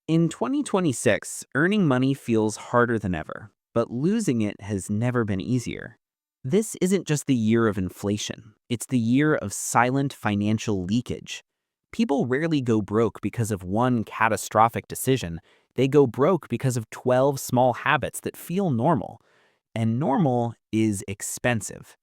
In 2026, earning money feels harder than ever, but losing it has never been easier. This isn't just the year of inflation, it's the year of silent financial leakage. People rarely go broke because of one catastrophic decision, they go broke because of 12 small habits that feel normal. And normal is expensive.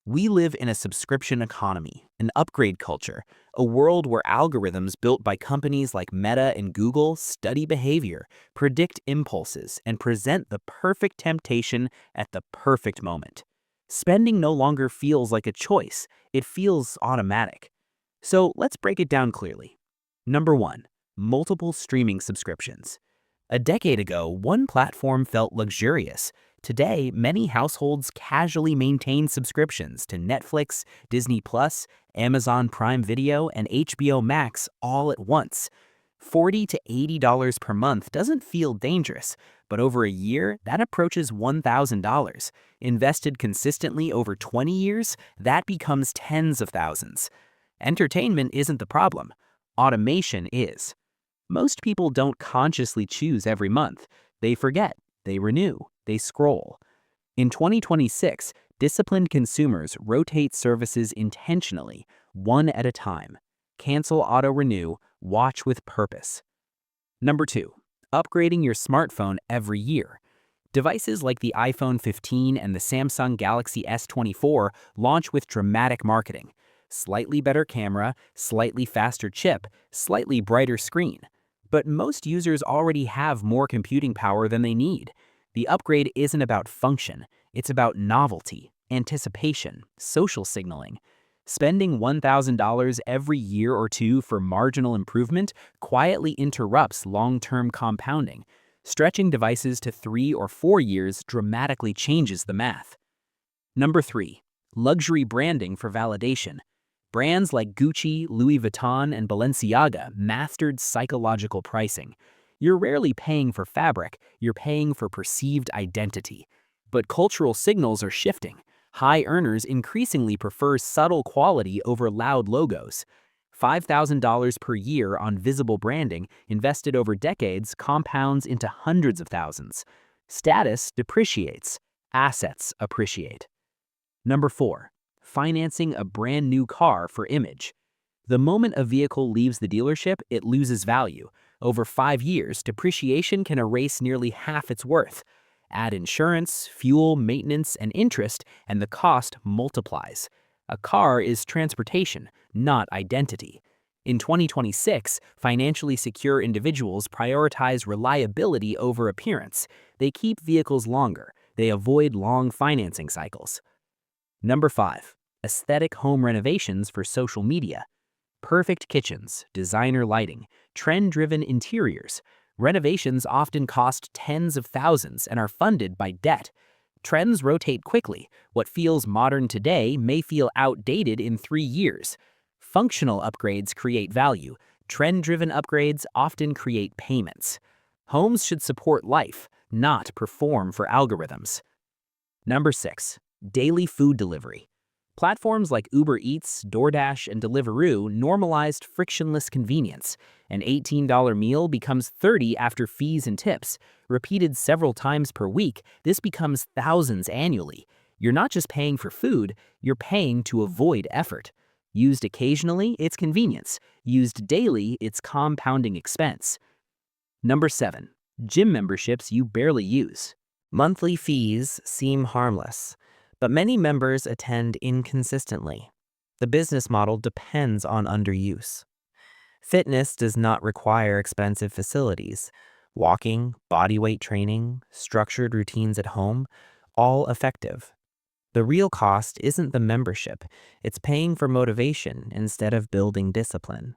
We live in a subscription economy, an upgrade culture, a world where algorithms built by companies like Meta and Google study behavior, predict impulses, and present the perfect temptation at the perfect moment. Spending no longer feels like a choice, it feels automatic. So let's break it down clearly. Number one, multiple streaming subscriptions. A decade ago, one platform felt luxurious. Today, many households casually maintain subscriptions to Netflix, Disney Plus, Amazon Prime Video, and HBO Max all at once. $40 to $80 per month doesn't feel dangerous, but over a year, that approaches $1,000. Invested consistently over 20 years, that becomes tens of thousands. Entertainment isn't the problem. Automation is. Most people don't consciously choose every month. They forget, they renew, they scroll. In 2026, disciplined consumers rotate services intentionally, one at a time. Cancel auto-renew, watch with purpose. Number two, upgrading your smartphone every year. Devices like the iPhone 15 and the Samsung Galaxy S24 launch with dramatic marketing. Slightly better camera, slightly faster chip, slightly brighter screen. But most users already have more computing power than they need. The upgrade isn't about function, it's about novelty, anticipation, social signaling. Spending $1,000 every year or two for marginal improvement quietly interrupts long-term compounding. Stretching devices to 3 or 4 years dramatically changes the math. Number three, luxury branding for validation. Brands like Gucci, Louis Vuitton, and Balenciaga mastered psychological pricing. You're rarely paying for fabric, you're paying for perceived identity. But cultural signals are shifting. High earners increasingly prefer subtle quality over loud logos. $5,000 per year on visible branding invested over decades compounds into hundreds of thousands. Status depreciates, assets appreciate. Number four, financing a brand new car for image. The moment a vehicle leaves the dealership, it loses value. Over 5 years, depreciation can erase nearly half its worth. Add insurance, fuel, maintenance, and interest, and the cost multiplies. A car is transportation, not identity. In 2026, financially secure individuals prioritize reliability over appearance. They keep vehicles longer. They avoid long financing cycles. Number five, aesthetic home renovations for social media. Perfect kitchens, designer lighting, trend-driven interiors. Renovations often cost tens of thousands and are funded by debt. Trends rotate quickly. What feels modern today may feel outdated in 3 years. Functional upgrades create value. Trend-driven upgrades often create payments. Homes should support life, not perform for algorithms. Number six, daily food delivery. Platforms like Uber Eats, DoorDash, and Deliveroo normalized frictionless convenience. An $18 meal becomes $30 after fees and tips. Repeated several times per week, this becomes thousands annually. You're not just paying for food, you're paying to avoid effort. Used occasionally, it's convenience. Used daily, it's compounding expense. Number seven, gym memberships you barely use. Monthly fees seem harmless, but many members attend inconsistently. The business model depends on underuse. Fitness does not require expensive facilities. Walking, bodyweight training, structured routines at home, all effective. The real cost isn't the membership, it's paying for motivation instead of building discipline.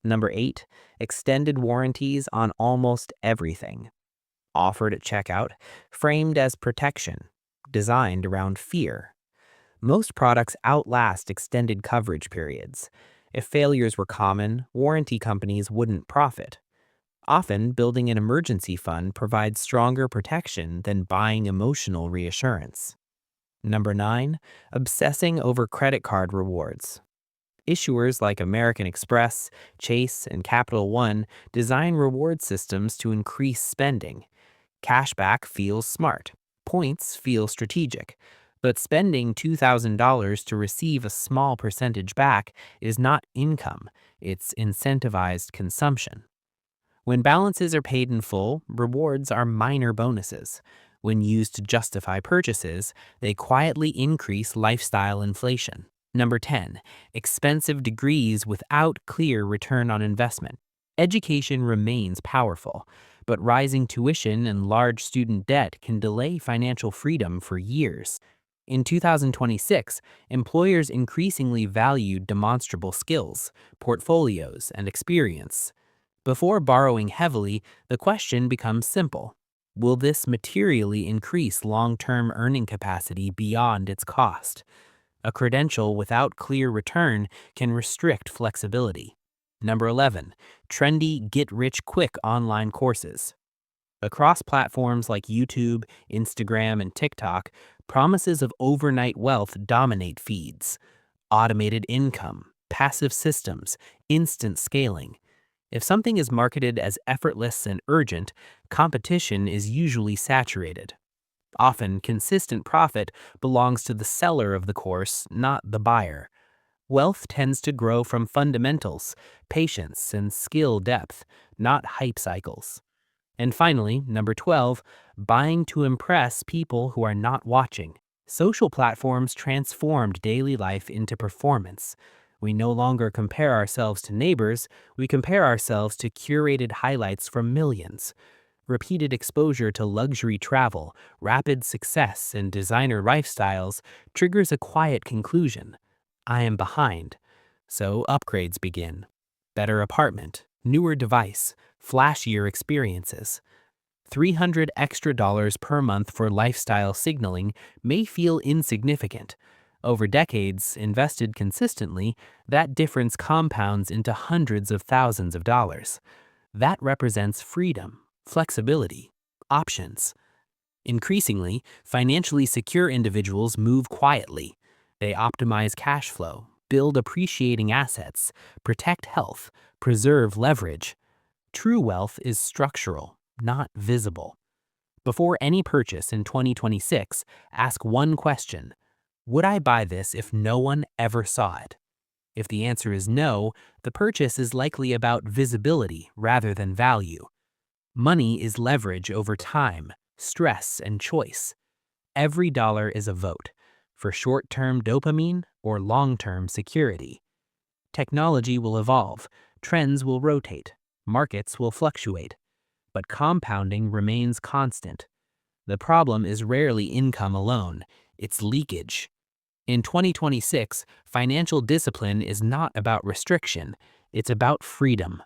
Number eight, extended warranties on almost everything. Offered at checkout, framed as protection, designed around fear. Most products outlast extended coverage periods. If failures were common, warranty companies wouldn't profit. Often, building an emergency fund provides stronger protection than buying emotional reassurance. Number nine, obsessing over credit card rewards. Issuers like American Express, Chase, and Capital One design reward systems to increase spending. Cashback feels smart. Points feel strategic. But spending $2,000 to receive a small percentage back is not income, it's incentivized consumption. When balances are paid in full, rewards are minor bonuses. When used to justify purchases, they quietly increase lifestyle inflation. Number 10, expensive degrees without clear return on investment. Education remains powerful, but rising tuition and large student debt can delay financial freedom for years. In 2026, employers increasingly valued demonstrable skills, portfolios, and experience. Before borrowing heavily, the question becomes simple. Will this materially increase long-term earning capacity beyond its cost? A credential without clear return can restrict flexibility. Number 11, trendy get-rich-quick online courses. Across platforms like YouTube, Instagram, and TikTok, promises of overnight wealth dominate feeds. Automated income, passive systems, instant scaling. If something is marketed as effortless and urgent, competition is usually saturated. Often, consistent profit belongs to the seller of the course, not the buyer. Wealth tends to grow from fundamentals, patience, and skill depth, not hype cycles. And finally, number 12, buying to impress people who are not watching. Social platforms transformed daily life into performance. We no longer compare ourselves to neighbors, we compare ourselves to curated highlights from millions. Repeated exposure to luxury travel, rapid success, and designer lifestyles triggers a quiet conclusion. I am behind. So upgrades begin. Better apartment, newer device, flashier experiences. 300 extra dollars per month for lifestyle signaling may feel insignificant. Over decades, invested consistently, that difference compounds into hundreds of thousands of dollars. That represents freedom, flexibility, options. Increasingly, financially secure individuals move quietly. They optimize cash flow, build appreciating assets, protect health, preserve leverage. True wealth is structural, not visible. Before any purchase in 2026, ask one question. Would I buy this if no one ever saw it? If the answer is no, the purchase is likely about visibility rather than value. Money is leverage over time, stress, and choice. Every dollar is a vote for short-term dopamine or long-term security. Technology will evolve, trends will rotate, markets will fluctuate, but compounding remains constant. The problem is rarely income alone, it's leakage. In 2026, financial discipline is not about restriction, it's about freedom.